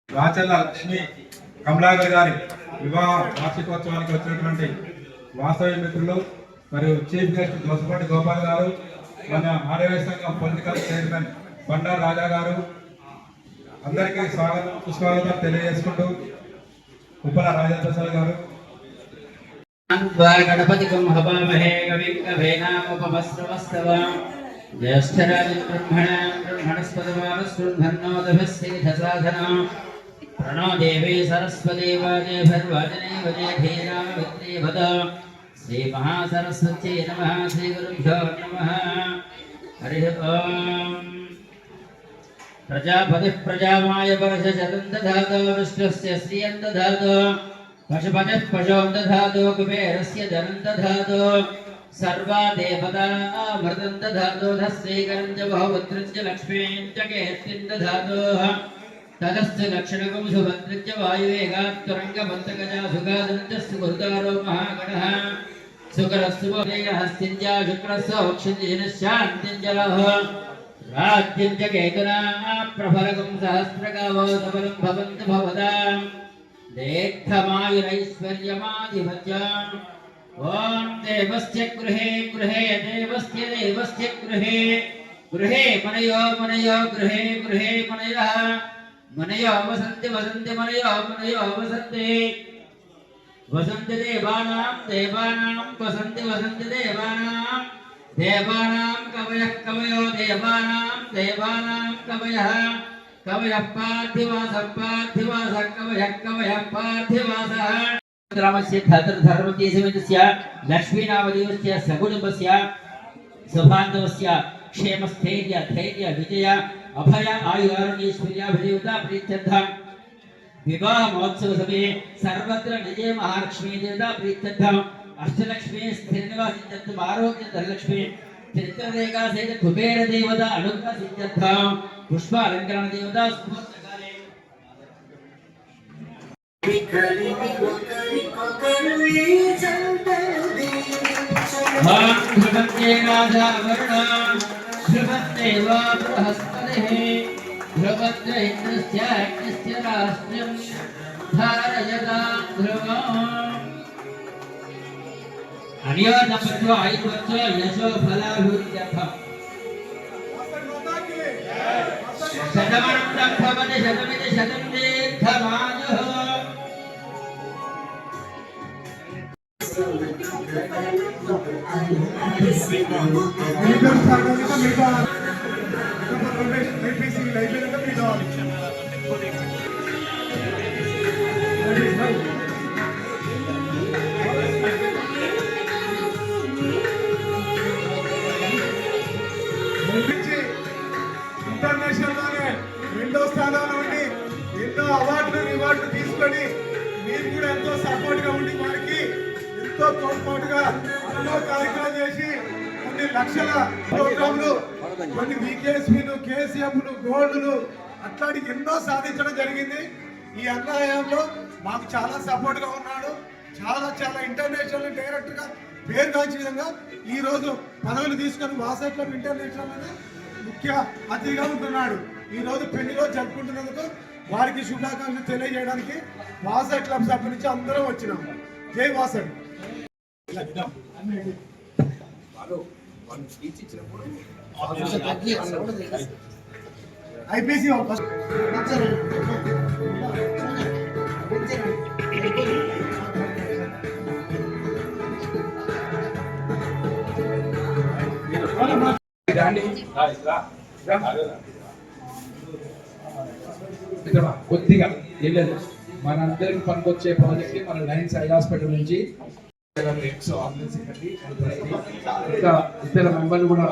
రాచల్ల లక్ష్మి కమలాకర్ గారి వివాహ వార్షికోత్సవానికి వచ్చినటువంటి వాస్తవ మిత్రులు మరియు చీఫ్ గెస్ట్ దోసపాటి గోపాల్ గారు, మన ఆర్యవైశ్య సంఘం పొలిటికల్ చైర్మన్ బండారు రాజా గారు, అందరికీ సుస్వాగతం తెలియజేసుకుంటూ ఉప్పల రాజేంద్ర గారు గణపతికం హవామహే కవిం కవేనాముపమస్రవస్తవ జ్యేష్ఠరాజం బ్రహ్మణస్పదమానస్పృన్ధన్నోదభిస్సిద్ధసాధన ప్రణో దేవీ సరస్వతి వాజేభిర్వాజనే వజే ధీరామ విత్రే వద శ్రీ మహాసరస్వత్యై నమః. శ్రీ గురుభ్యో నమః. హరి ఓం. ప్రజాపతి ప్రజామాయ పరశతం దధాతో విష్ణుస్య శ్రియం దధాతో పశుపతిః పశోం దధాతో కుబేరస్య ధనం దధాతో సర్వా దేవతా అమృతం దధాతో ధస్సీకరం చ బహుపుత్రం చ లక్ష్మీం చ కీర్తిం దధాతో తదశ్చ దక్షిణకం సుభద్రం చ వాయువేగాత్తురంగమంతగజా సుగాదం చ సుహృదారో మహాగణః సుకరస్సు హస్తిం చ శుక్రస్సు వక్షిం శాంతిం చ లహ राज्यं च केतुना प्रफलकं सहस्रगावो सबलं भवन्तु भवतां देक्थमायुरैश्वर्यमाधिपत्यम् ॐ देवस्य गृहे गृहे देवस्य देवस्य गृहे गृहे मनयो मनयो गृहे गृहे मनयः मनयो वसन्ति वसन्ति मनयो मनयो वसन्ति वसन्ति देवानां देवानां वसन्ति वसन्ति देवानां देवानां कवयः कवयो देवानां देवानां कवयः कवयः पार्थिवासः पार्थिवासः कवयः कवयः पार्थिवासः रामस्य धर्मदेशस्य लक्ष्मीनामदेवस्य सकुटुम्बस्य सौभाग्यवस्य क्षेमस्थैर्य धैर्य विजय अभय आयुरारोग्यैश्वर्याभिदेवता प्रीत्यर्थं विवाह महोत्सव समये सर्वत्र विजय महालक्ष्मी देवता प्रीत्यर्थं अष्टलक्ष्मी स्थिरनिवास सिद्ध्यर्थम आरोग्य धनलक्ष्मी चित्ररेखा सहित कुबेर देवता अनुग्रह सिद्ध्यर्थम पुष्प अलंकरण देवता सुमुहूर्तकाले ध्रुवन्ते राजा वरुण ध्रुवन्तेवा बृहस्पतिः ध्रुवत्र इन्द्रस्य अग्निस्य राष्ट्रं धारयता ध्रुवम् अनियो दंपत्यो आयुर्वत्सो यशो फलाभिवृद्ध्यर्थम् शतमनं भवति शतमिति शतं दीर्घमायुः ఇంటర్నేషనల్లోనే రెండో స్థానంలో ఉండి ఎన్నో అవార్డులు రివార్డులు తీసుకొని మీరు కూడా ఎంతో సపోర్ట్గా ఉండి వారికి ఎంతో తోడ్పాటుగా ఎన్నో కార్యక్రమాలు చేసి కొన్ని లక్షల ప్రోగ్రాంలు కొన్ని వికేఎస్పీలు కేసీఎంలు గోల్డ్లు అట్లాంటి ఎన్నో సాధించడం జరిగింది. ఈ అన్యాయంలో మాకు చాలా సపోర్ట్గా ఉన్నాడు. చాలా చాలా ఇంటర్నేషనల్ డైరెక్టర్గా పేరుగాంచిన విధంగా ఈ రోజు పదవులు తీసుకొని వాసవి క్లబ్ ఇంటర్నేషనల్ ముఖ్య అతిథిగా ఉంటున్నాడు. ఈ రోజు పెళ్లి రోజు జరుపుకుంటున్నందుకు వారికి శుభాకాంక్షలు తెలియజేయడానికి వాసవి క్లబ్ సభ్యుల నుంచి అందరం వచ్చినాం. జై వాసవి. ఐపీసీ కొద్దిగా ఏం లేదు, మనందరికి పనికొచ్చే ప్రాజెక్ట్ మన లయన్స్ ఐ హాస్పిటల్ నుంచి ఇంకా ఇతర మెంబర్లు కూడా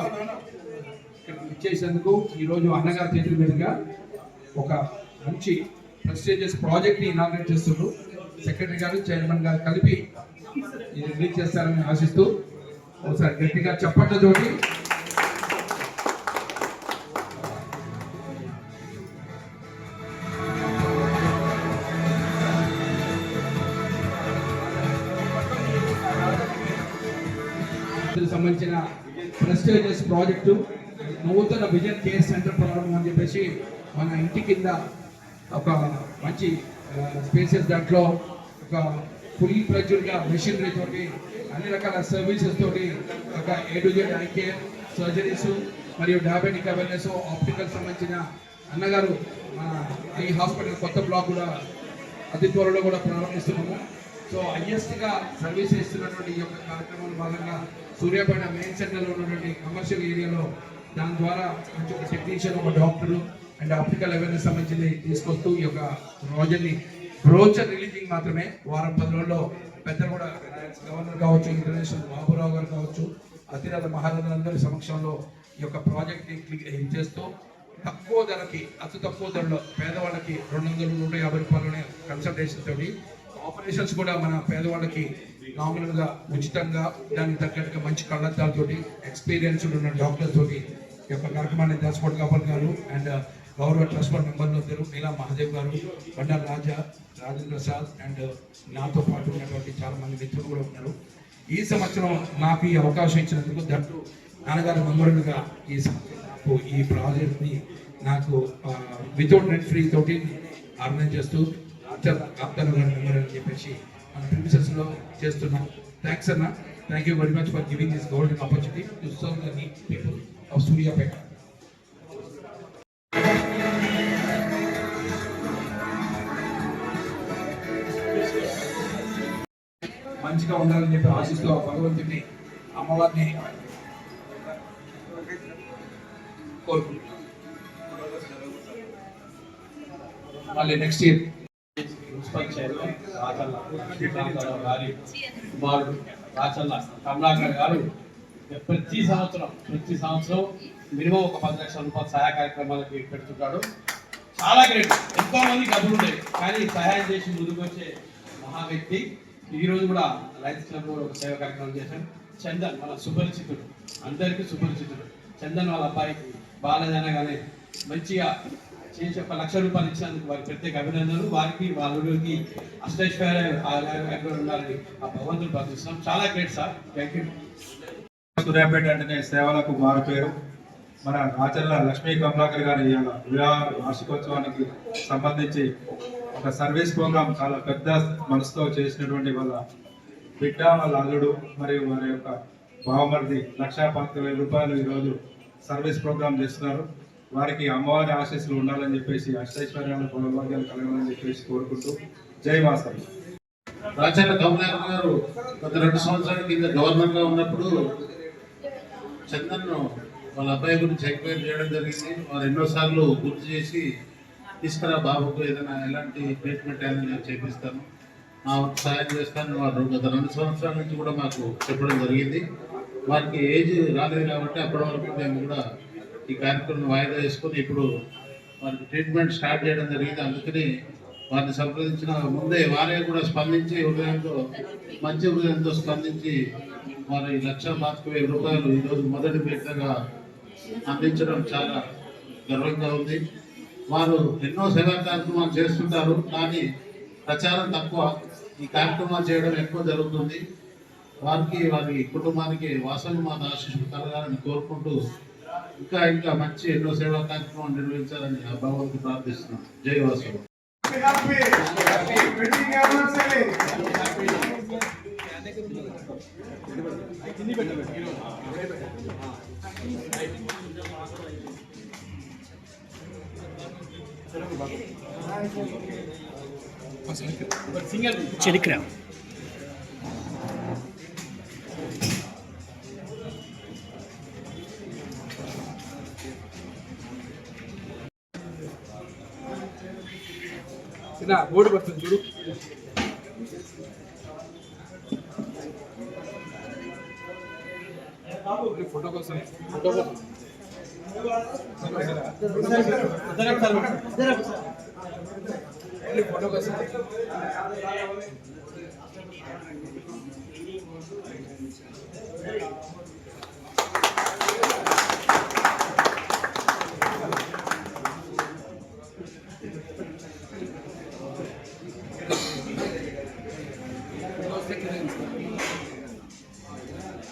ఇక్కడ ఇచ్చేసేందుకు ఈరోజు అన్నగారి చేతుల మీదుగా ఒక మంచి ప్రెస్టీజియస్ ప్రాజెక్ట్ని ఇనాగ్రేట్ చేస్తున్నారు. సెక్రటరీ గారు, చైర్మన్ గారు కలిపి ఇది రిలీజ్ చేస్తారని ఆశిస్తూ ఒకసారి గట్టిగా చప్పట్లతోటి సంబంధించిన ప్రెస్టీజియస్ ప్రాజెక్టు నూతన విజన్ కేర్ సెంటర్ ప్రారంభం అని చెప్పేసి మన ఇంటి కింద ఒక మంచి స్పేసెస్, దాంట్లో ఒక ఫుల్ ఫ్లెడ్జ్డ్గా మెషినరీ తోటి అన్ని రకాల సర్వీసెస్ తోటి ఒక A to Z I care, surgeries మరియు డయాబెటిక్ అవేర్నెస్, ఆప్టికల్ సంబంధించిన అన్నగారు మన ఈ హాస్పిటల్ కొత్త బ్లాక్ కూడా అతి త్వరలో కూడా ప్రారంభిస్తున్నాము. సో హైయెస్ట్గా సర్వీస్ ఇస్తున్నటువంటి ఈ యొక్క కార్యక్రమంలో భాగంగా సూర్యాపేట మెయిన్ సెంటర్లో ఉన్నటువంటి కమర్షియల్ ఏరియాలో దాని ద్వారా మంచి ఒక టెక్నీషియన్, ఒక డాక్టరు అండ్ ఆప్టికల్ అవేర్నెస్ సంబంధించి తీసుకొస్తూ ఈ యొక్క రోజుని బ్రోచర్ రిలీజింగ్ మాత్రమే వారం 10 రోజుల్లో పెద్దలు కూడా గవర్నర్ కావచ్చు, ఇంటర్నేషనల్ బాబురావు గారు కావచ్చు, అతిరథ మహారాజులందరి సమక్షంలో ఈ యొక్క ప్రాజెక్ట్ని చేస్తూ తక్కువ ధరకి, అతి తక్కువ ధరలో పేదవాళ్ళకి 200-150 రూపాయలనే కన్సల్టేషన్ తోటి ఆపరేషన్స్ కూడా మన పేదవాళ్ళకి నామినల్గా ఉచితంగా దానికి తగ్గట్టుగా మంచి కళ్ళద్దాలతోటి ఎక్స్పీరియన్స్ ఉన్న డాక్టర్ తోటి ఈ యొక్క కార్యక్రమాన్ని దాసపూడి కాపల్ గారు అండ్ గౌరవ ట్రస్ట్ బోర్డ్ మెంబర్లు అందరూ నీలా మహాదేవ్ గారు, బండారు రాజేంద్ర ప్రసాద్ అండ్ నాతో పాటు ఉన్నటువంటి చాలా మంది మిత్రులు కూడా ఉన్నారు. ఈ సంవత్సరం నాకు ఈ అవకాశం ఇచ్చినందుకు దట్టు నాన్నగారి మెంబర్లుగా ఈ ప్రాజెక్ట్ని నాకు వితౌట్ నెట్ ఫ్రీ తోటి ఆర్గనైజ్ చేస్తూ ఆప్తాను గారి మెంబర్ అని చెప్పేసి మన ప్రిన్సెస్లో చేస్తున్నాం. థ్యాంక్స్ అన్న, thank you very much for giving this golden opportunity to serve the need people of Suryapet. మంచిగా ఉండాలని చెప్పి ఆశిస్తూ ఆ భగవంతుడిని, అమ్మవారిని కోరుకుంటున్నాం. మళ్ళీ next year municipal chairman రాచల్ల Lakshmikantha Rao గారి కుమారుడు రాచల్ల కమలాకర్ గారు ప్రతి సంవత్సరం మినిమం ఒక 10 లక్షల రూపాయల సహాయ కార్యక్రమాలకి పెడుతుంటాడు. చాలా గ్రేట్. ఎంతో మంది డబ్బులు ఉంటాయి కానీ సహాయం చేసి ముందుకు వచ్చే మహా వ్యక్తి. ఈ రోజు కూడా లయన్స్ క్లబ్ ఒక సేవ కార్యక్రమం చేశాం. చందన్ మన సుపరిచితుడు, అందరికీ సుపరిచితుడు. చందన్ వాళ్ళ అబ్బాయికి బాలజనగానే మంచిగా చేసి 1 లక్ష రూపాయలు ఇచ్చినందుకు వారికి ప్రత్యేక అభినందనలు. వారికి వాళ్ళకి అష్టైశ్వర్యాలు ఉండాలని ఆ భగవంతుడు ప్రార్థిస్తున్నాం. చాలా great sir, thank you. Suryapet అంటేనే సేవలకు మారుపేరు. మన రాచల్ల లక్ష్మీ కమలాకర్ గారి వివాహ వార్షికోత్సవానికి సంబంధించి ఒక సర్వీస్ ప్రోగ్రామ్ చాలా పెద్ద మనసుతో చేసినటువంటి వాళ్ళ బిడ్డ, వాళ్ళ అల్లుడు మరియు వారి యొక్క బావమరిది 1,15,000 రూపాయలు ఈరోజు సర్వీస్ ప్రోగ్రామ్ చేస్తున్నారు. వారికి అమ్మవారి ఆశీస్సులు ఉండాలని చెప్పేసి, అష్టైశ్వర్యాలు భగభాగ్యాలు కలగాలని చెప్పేసి కోరుకుంటూ జై వాసవి. రాచల్ల కమలాకర్ గారు గత 2 సంవత్సరాల కింద గవర్నర్గా ఉన్నప్పుడు చందన్ను వాళ్ళ అబ్బాయి గురించి ఎంక్వైరీ చేయడం జరిగింది. వారు ఎన్నోసార్లు గుర్తు చేసి తీసుకురా బాబుకు ఏదైనా ఎలాంటి ట్రీట్మెంట్ అయినా నేను చేపిస్తాను, మా సహాయం చేస్తాను. వారు గత 2 సంవత్సరాల నుంచి కూడా మాకు చెప్పడం జరిగింది. వారికి ఏజ్ రాలేదు కాబట్టి అప్పటి వరకు మేము కూడా ఈ కార్యక్రమం వాయిదా వేసుకొని ఇప్పుడు వారికి ట్రీట్మెంట్ స్టార్ట్ చేయడం జరిగింది. అందుకని వారిని సంప్రదించిన ముందే వారే కూడా స్పందించి మంచి హృదయంతో స్పందించి వారి 1,25,000 రూపాయలు ఈరోజు మొదటి విడతగా అందించడం చాలా గర్వంగా ఉంది. వారు ఎన్నో సేవా కార్యక్రమాలు చేస్తుంటారు కానీ ప్రచారం తక్కువ, ఈ కార్యక్రమాలు చేయడం ఎక్కువ జరుగుతుంది. వారికి వారి కుటుంబానికి వాసవి మాత ఆశీస్సులు కలగాలని కోరుకుంటూ ఇంకా మంచి ఎన్నో సేవా కార్యక్రమాలు నిర్వహించాలని ఆ భగవంతుడు ప్రార్థిస్తున్నాం. జై వాసవి. చరిత్ర చిన్న బోర్డు పడుతుంది చూడు. ఫోటో కోసం ఫోటో కోసం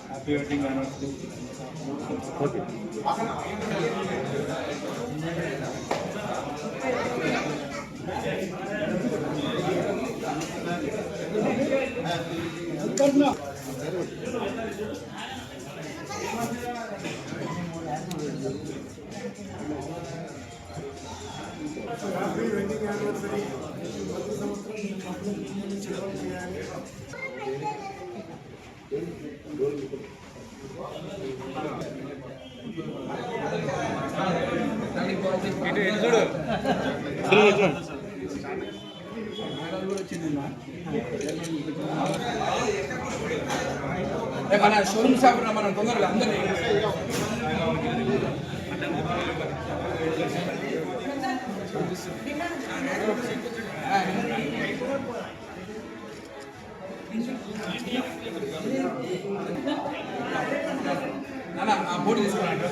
happy wedding anniversary. Happy wedding anniversary. ప్రతి సంవత్సరం ఈ కంపెనీ చేయాలి. మన షోరూమ్ షాప్ మనం తొందరగా అందరినీ ఆ బోర్డు తీసుకున్నాడు.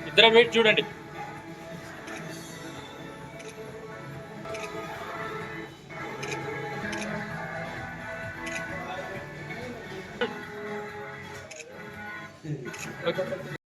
ఇద్దరు వెయిట్ చూడండి. ఓకే